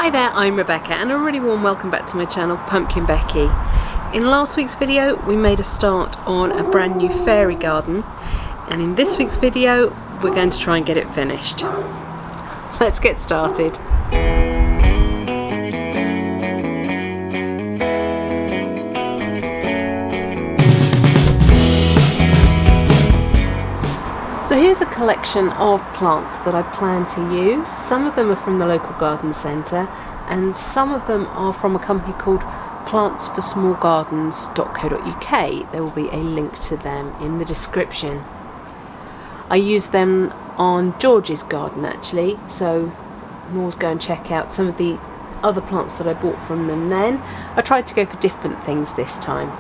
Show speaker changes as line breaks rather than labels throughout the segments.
Hi there, I'm Rebecca and a really warm welcome back to my channel PumpkinBecki. In last week's video we made a start on a brand new fairy garden, and in this week's video we're going to try and get it finished. Let's get started. So here's a collection of plants that I plan to use. Some of them are from the local garden centre and some of them are from a company called plantsforsmallgardens.co.uk. There will be a link to them in the description. I use them on George's garden actually, so I'm always go and check out some of the other plants that I bought from them then. I tried to go for different things this time.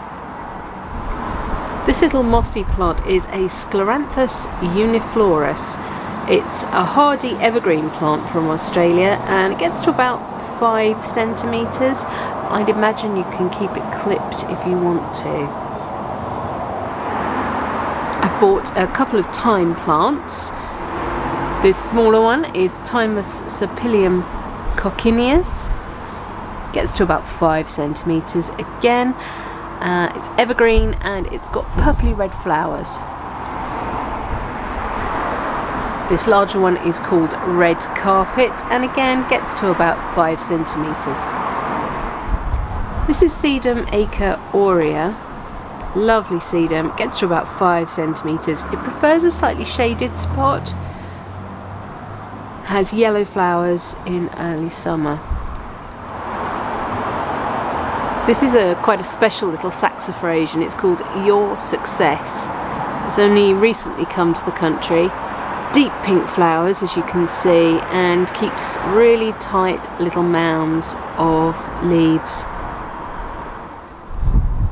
This little mossy plant is a Scleranthus uniflorus. It's a hardy evergreen plant from Australia and it gets to about 5 centimetres. I'd imagine you can keep it clipped if you want to. I bought a couple of thyme plants. This smaller one is Thymus serpyllum coccineus. Gets to about 5 centimetres again. It's evergreen and it's got purpley red flowers. This larger one is called red carpet and again gets to about 5 centimetres. This is Sedum acre aurea. Lovely sedum, gets to about 5 centimetres. It prefers a slightly shaded spot. Has yellow flowers in early summer. This is quite a special little saxifrage and it's called Your Success. It's only recently come to the country. Deep pink flowers as you can see and keeps really tight little mounds of leaves.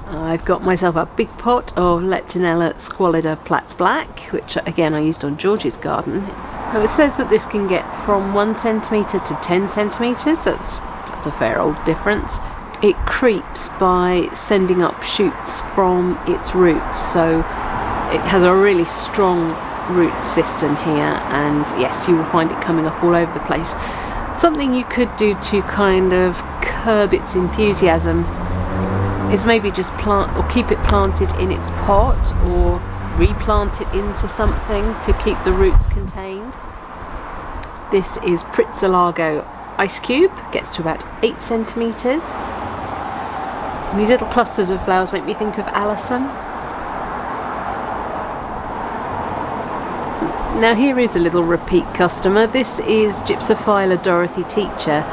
I've got myself a big pot of Leptinella squalida Platts Black, which again I used on George's garden. It says that this can get from 1 centimetre to 10 centimetres. That's a fair old difference. It creeps by sending up shoots from its roots, so it has a really strong root system here, and yes, you will find it coming up all over the place. Something you could do to kind of curb its enthusiasm is maybe just plant or keep it planted in its pot or replant it into something to keep the roots contained. This is Pritzelago ice cube, gets to about 8 centimetres. These little clusters of flowers make me think of Alison. Now here is a little repeat customer. This is Gypsophila Dorothy Teacher.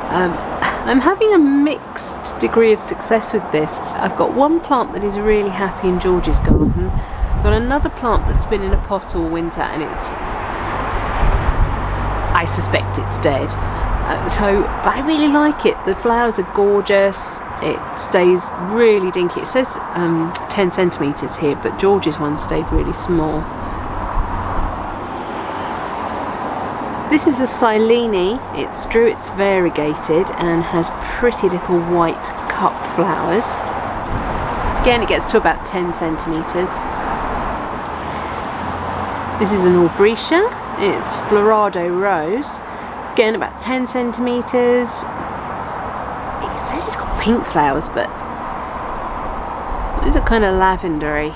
I'm having a mixed degree of success with this. I've got one plant that is really happy in George's garden. I've got another plant that's been in a pot all winter and I suspect it's dead. But I really like it. The flowers are gorgeous. It stays really dinky. It says 10 centimetres here, but George's one stayed really small. This is a Silene. It's Druid's variegated and has pretty little white cup flowers. Again, it gets to about 10 centimetres. This is an Aubritia. It's Florado Rose. Again, about 10 centimetres. It says it's got pink flowers, but these are kind of lavendery.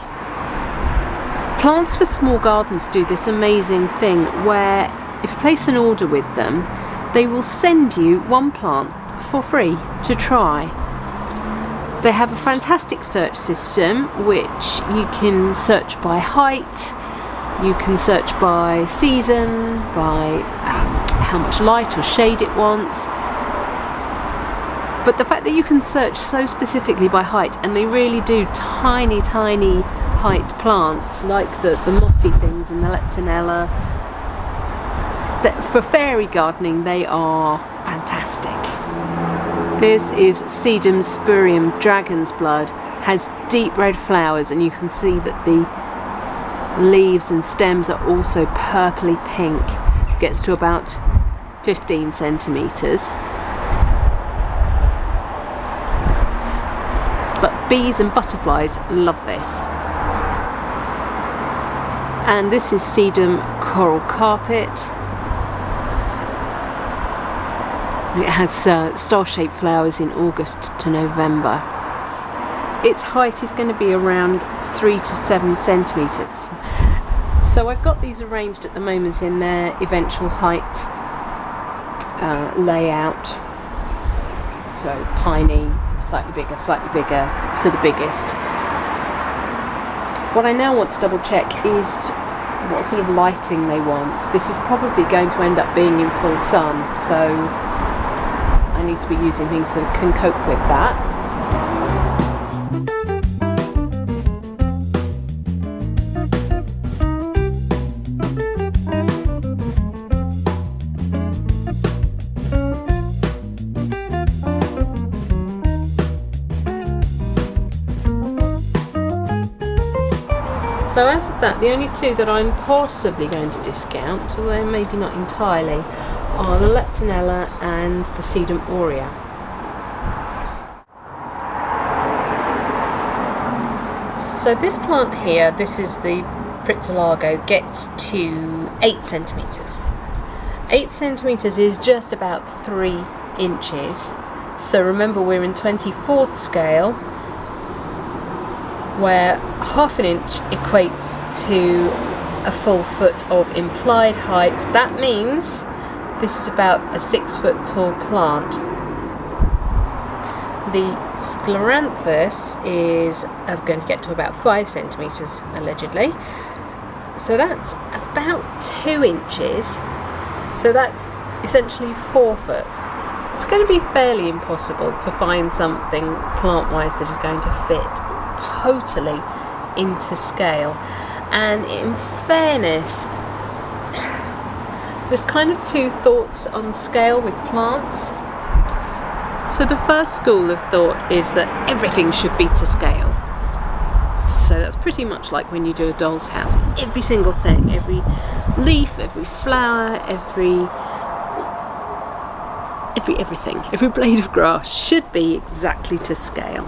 Plants for Small Gardens do this amazing thing where if you place an order with them, they will send you one plant for free to try. They have a fantastic search system which you can search by height, you can search by season, by how much light or shade it wants. But the fact that you can search so specifically by height, and they really do tiny height plants like the mossy things and the Leptinella, that for fairy gardening they are fantastic. This is Sedum spurium dragon's blood, has deep red flowers and you can see that the leaves and stems are also purpley pink. Gets to about 15 centimetres. But bees and butterflies love this. And this is Sedum coral carpet. It has star-shaped flowers in August to November. Its height is going to be around 3 to 7 centimetres. So I've got these arranged at the moment in their eventual height layout. So tiny, slightly bigger to the biggest. What I now want to double check is what sort of lighting they want. This is probably going to end up being in full sun, so I need to be using things that can cope with that. So out of that, the only two that I'm possibly going to discount, although maybe not entirely, are the Leptonella and the Sedum aurea. So this plant here, this is the Pritzelago, gets to 8 centimetres. 8 centimetres is just about 3 inches. So remember, we're in 24th scale, where half an inch equates to a full foot of implied height. That means this is about a 6 foot tall plant. The Scleranthus is going to get to about 5 centimetres allegedly. So that's about 2 inches. So that's essentially 4 foot. It's going to be fairly impossible to find something plant-wise that is going to fit totally into scale. And in fairness, there's kind of two thoughts on scale with plants. So the first school of thought is that everything should be to scale. So that's pretty much like when you do a doll's house. Every single thing, every leaf, every flower, everything, every blade of grass should be exactly to scale.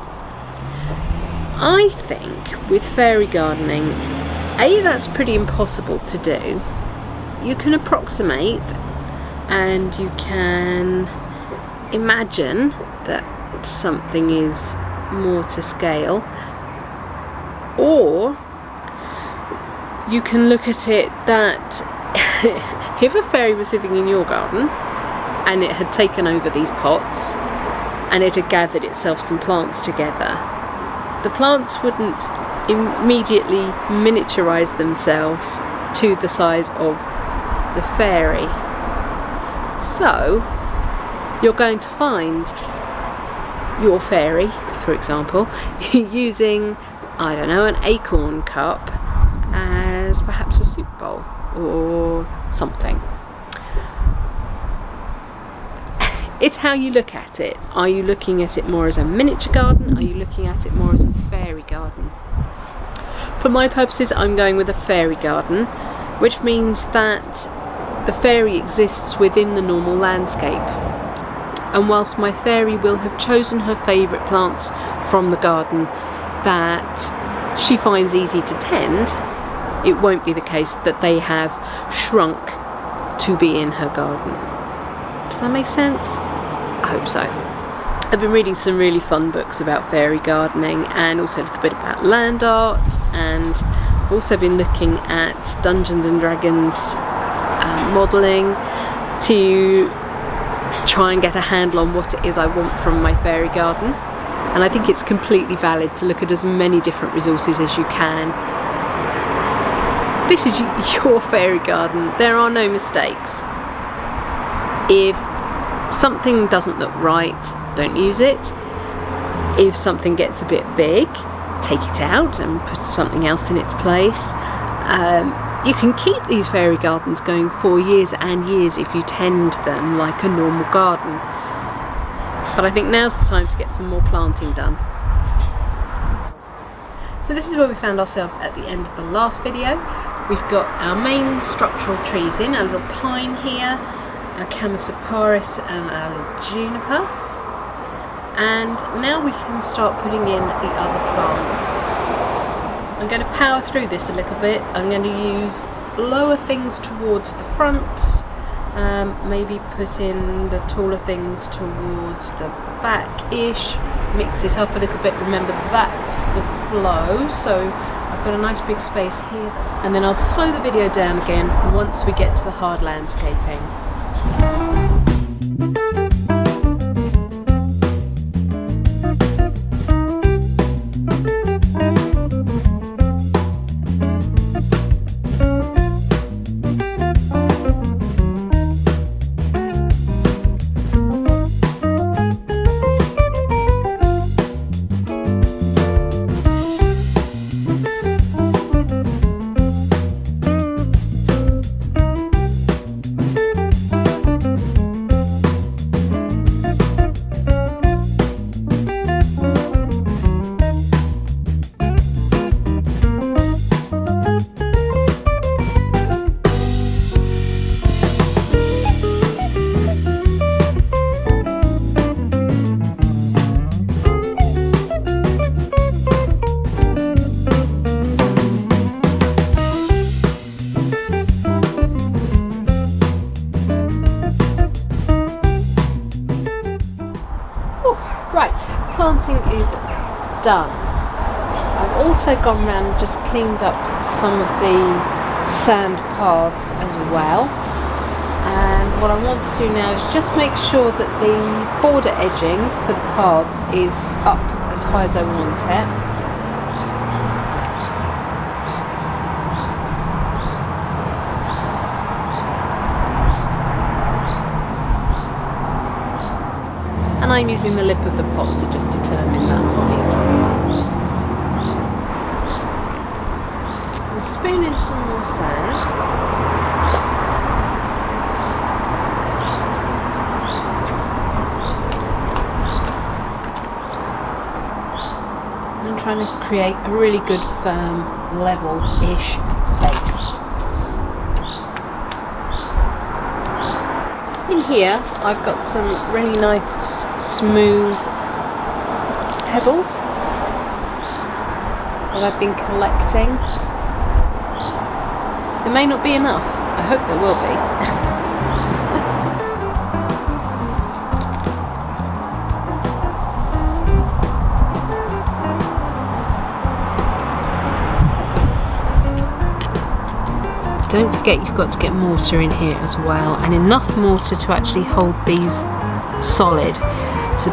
I think with fairy gardening, that's pretty impossible to do. You can approximate and you can imagine that something is more to scale, or you can look at it that if a fairy was living in your garden and it had taken over these pots and it had gathered itself some plants together, the plants wouldn't immediately miniaturize themselves to the size of the fairy. So you're going to find your fairy, for example, using, I don't know, an acorn cup as perhaps a soup bowl or something. It's how you look at it. Are you looking at it more as a miniature garden? Are you looking at it more as a fairy garden? For my purposes, I'm going with a fairy garden, which means that the fairy exists within the normal landscape. And whilst my fairy will have chosen her favourite plants from the garden that she finds easy to tend, it won't be the case that they have shrunk to be in her garden. Does that make sense? I hope so. I've been reading some really fun books about fairy gardening and also a little bit about land art, and I've also been looking at Dungeons and Dragons modelling to try and get a handle on what it is I want from my fairy garden. And I think it's completely valid to look at as many different resources as you can. This is your fairy garden. There are no mistakes. If something doesn't look right, don't use it. If something gets a bit big, take it out and put something else in its place. You can keep these fairy gardens going for years and years if you tend them like a normal garden. But I think now's the time to get some more planting done. So this is where we found ourselves at the end of the last video. We've got our main structural trees in, a little pine here, our Chamaecyparis and our little juniper. And now we can start putting in the other plants. I'm going to power through this a little bit. I'm going to use lower things towards the fronts Maybe put in the taller things towards the back-ish, mix it up a little bit. Remember, that's the flow, so I've got a nice big space here. And then I'll slow the video down again once we get to the hard landscaping. Planting is done. I've also gone around and just cleaned up some of the sand paths as well, and what I want to do now is just make sure that the border edging for the paths is up as high as I want it. And I'm using the lip of the pot to just determine that height. I'll spoon in some more sand. I'm trying to create a really good firm, level-ish base. In here I've got some really nice smooth pebbles that I've been collecting. There may not be enough, I hope there will be. Don't forget you've got to get mortar in here as well, and enough mortar to actually hold these solid. So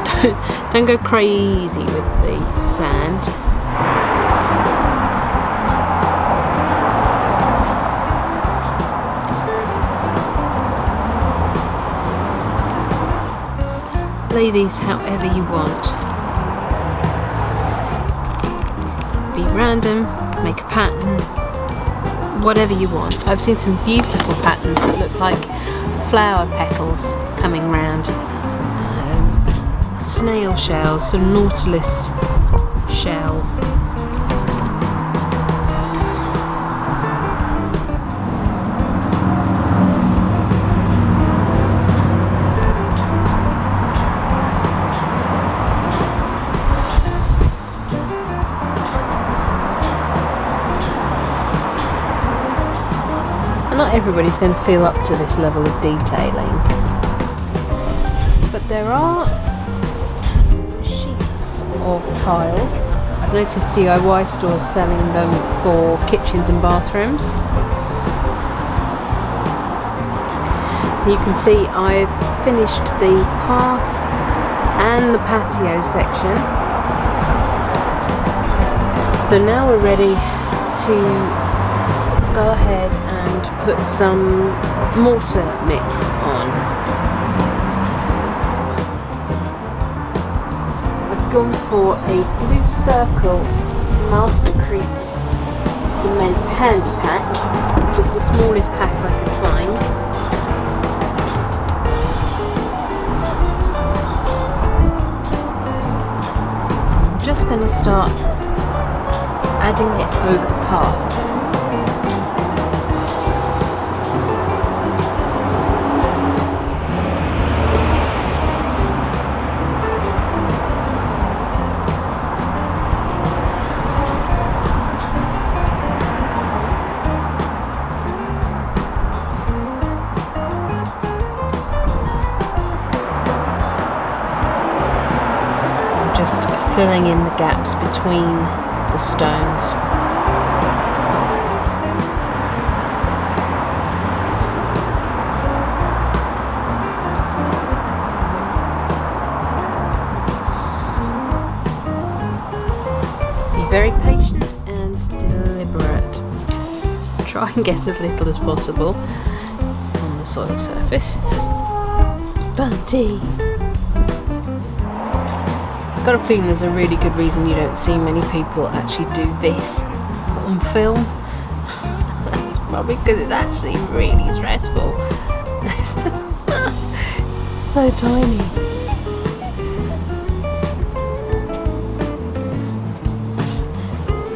don't go crazy with the sand. Lay these however you want. Be random, make a pattern. Whatever you want. I've seen some beautiful patterns that look like flower petals coming round. Snail shells, some nautilus shell. Not everybody's going to feel up to this level of detailing, but there are sheets of tiles. I've noticed DIY stores selling them for kitchens and bathrooms. You can see I've finished the path and the patio section, so now we're ready to go ahead and put some mortar mix on. I've gone for a blue circle Mastercrete cement handy pack, which is the smallest pack I could find. I'm just going to start adding it over the path. just filling in the gaps between the stones. Be very patient and deliberate. Try and get as little as possible on the soil surface. Bunty! I've got a feeling there's a really good reason you don't see many people actually do this on film. That's probably because it's actually really stressful. It's so tiny.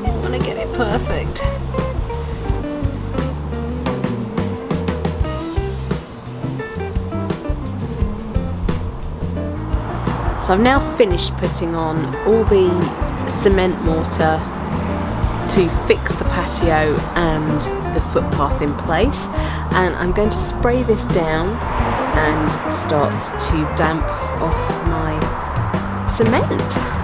I want to get it perfect. So I've now finished putting on all the cement mortar to fix the patio and the footpath in place, and I'm going to spray this down and start to damp off my cement.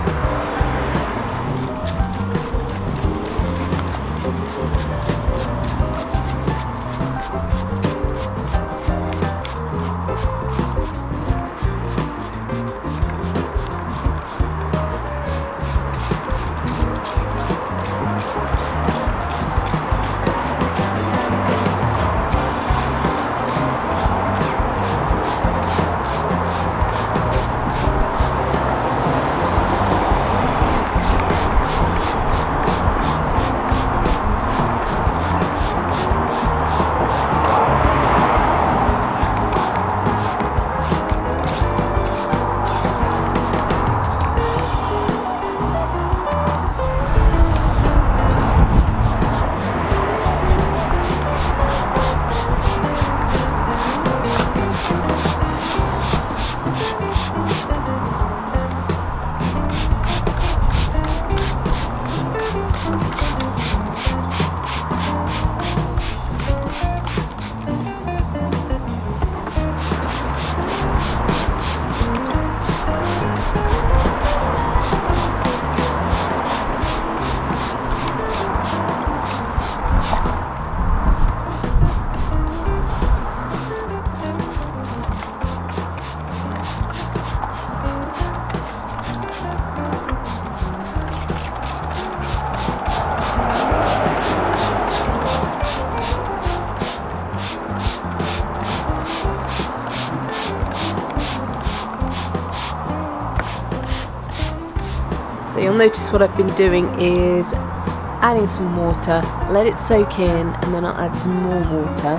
So you'll notice what I've been doing is adding some water, let it soak in, and then I'll add some more water.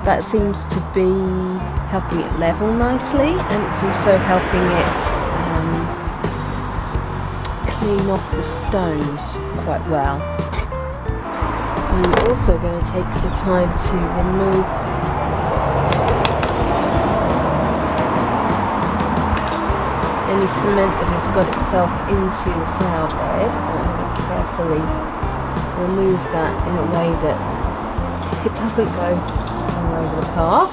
That seems to be helping it level nicely, and it's also helping it clean off the stones quite well. I'm also going to take the time to remove any cement that has got itself into the flower bed, and carefully remove that in a way that it doesn't go all over the path.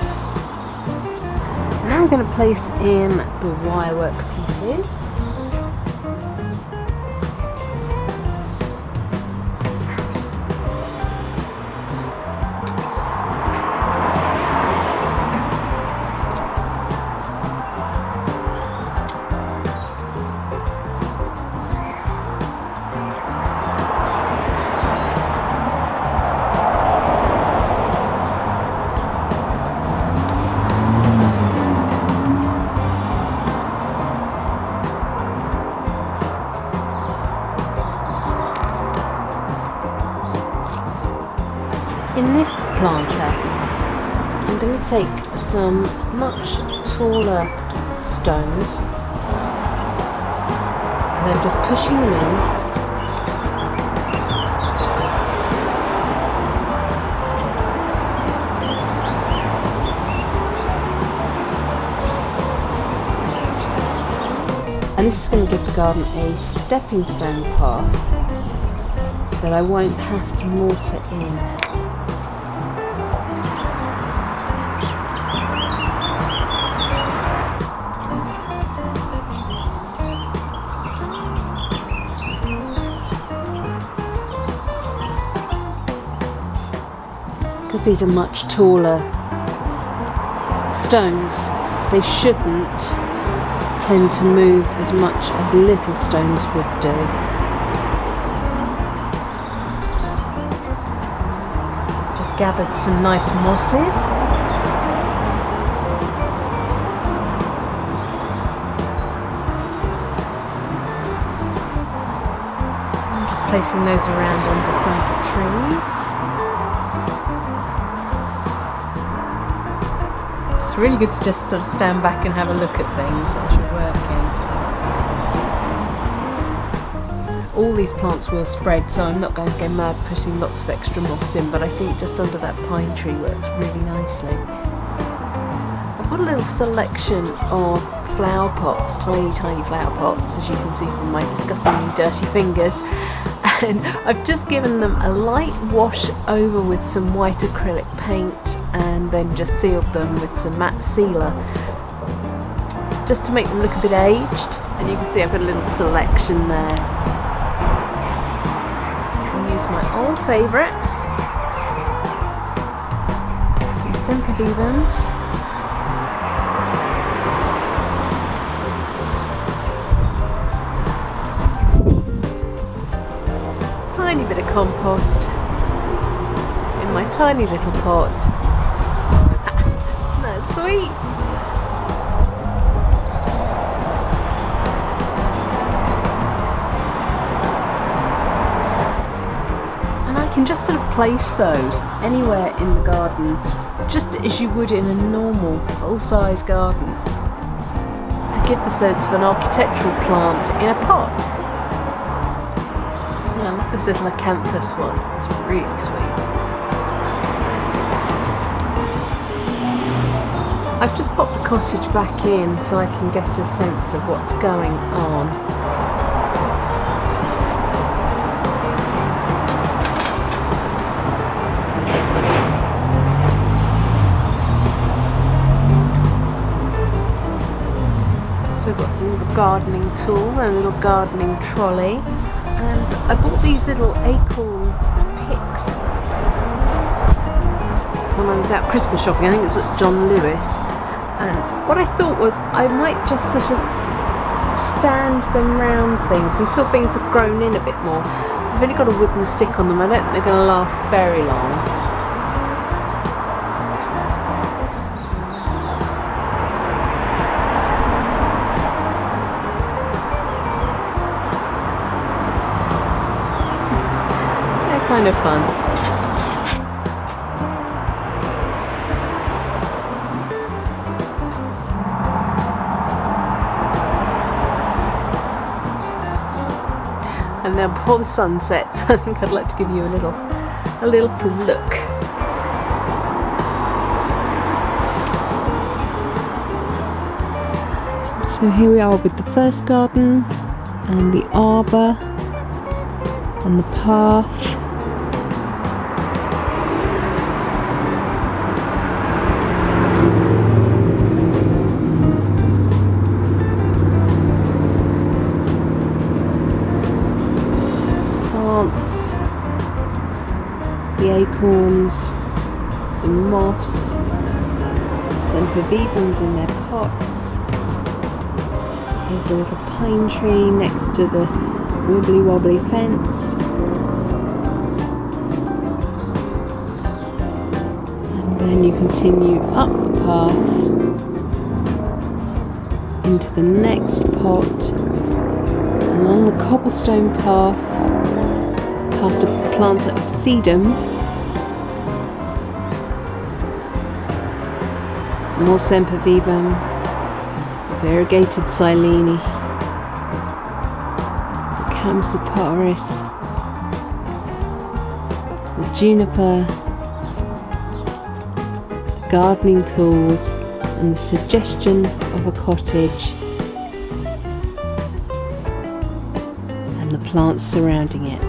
So now I'm going to place in the wirework pieces. In this planter, I'm going to take some much taller stones, and I'm just pushing them in. And this is going to give the garden a stepping stone path that I won't have to mortar in. because these are much taller stones, they shouldn't tend to move as much as little stones would do. Just gathered some nice mosses. I'm just placing those around under some trees. It's really good to just sort of stand back and have a look at things as you're working. All these plants will spread, so I'm not going to go mad putting lots of extra moss in, but I think just under that pine tree works really nicely. I've got a little selection of flower pots, tiny flower pots, as you can see from my disgustingly dirty fingers, and I've just given them a light wash over with some white acrylic paint and then just sealed them with some matte sealer just to make them look a bit aged. And you can see I've got a little selection there. I'll use my old favourite, some sempervivums. Tiny bit of compost in my tiny little pot. Isn't that sweet? And I can just sort of place those anywhere in the garden, just as you would in a normal full-size garden, to give the sense of an architectural plant in a pot. I love this little acanthus one, it's really sweet. I've just popped the cottage back in so I can get a sense of what's going on. Also got some little gardening tools and a little gardening trolley. And I bought these little acorn picks when I was out Christmas shopping. I think it was at John Lewis. And what I thought was I might just sort of stand them round things until things have grown in a bit more. I've only got a wooden stick on them. I don't think they're going to last very long. Kind of fun. And now before the sun sets, I think I'd like to give you a little look. So here we are with the first garden and the arbour and the path. The acorns, the moss, the sempervivums in their pots. Here's the little pine tree next to the wibbly wobbly fence. And then you continue up the path into the next pot, along the cobblestone path, past a planter of sedums, more sempervivum, variegated silene, the Camasiparis, the juniper, gardening tools, and the suggestion of a cottage, and the plants surrounding it.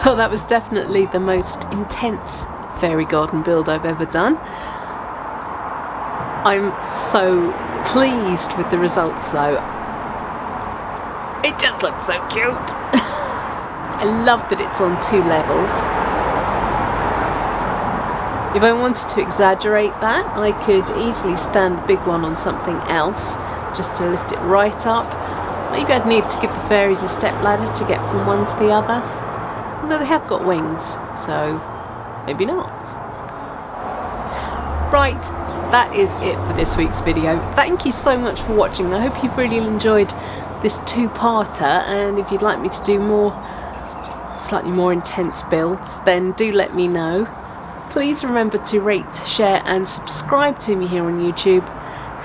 Well, that was definitely the most intense fairy garden build I've ever done. I'm so pleased with the results though. It just looks so cute. I love that it's on 2 levels. If I wanted to exaggerate that, I could easily stand the big one on something else just to lift it right up. Maybe I'd need to give the fairies a step ladder to get from one to the other. Although they have got wings, so maybe not. Right, that is it for this week's video. Thank you so much for watching. I hope you've really enjoyed this 2-parter, and if you'd like me to do more, slightly more intense builds, then do let me know. Please remember to rate, share and subscribe to me here on YouTube.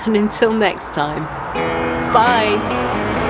And until next time, bye!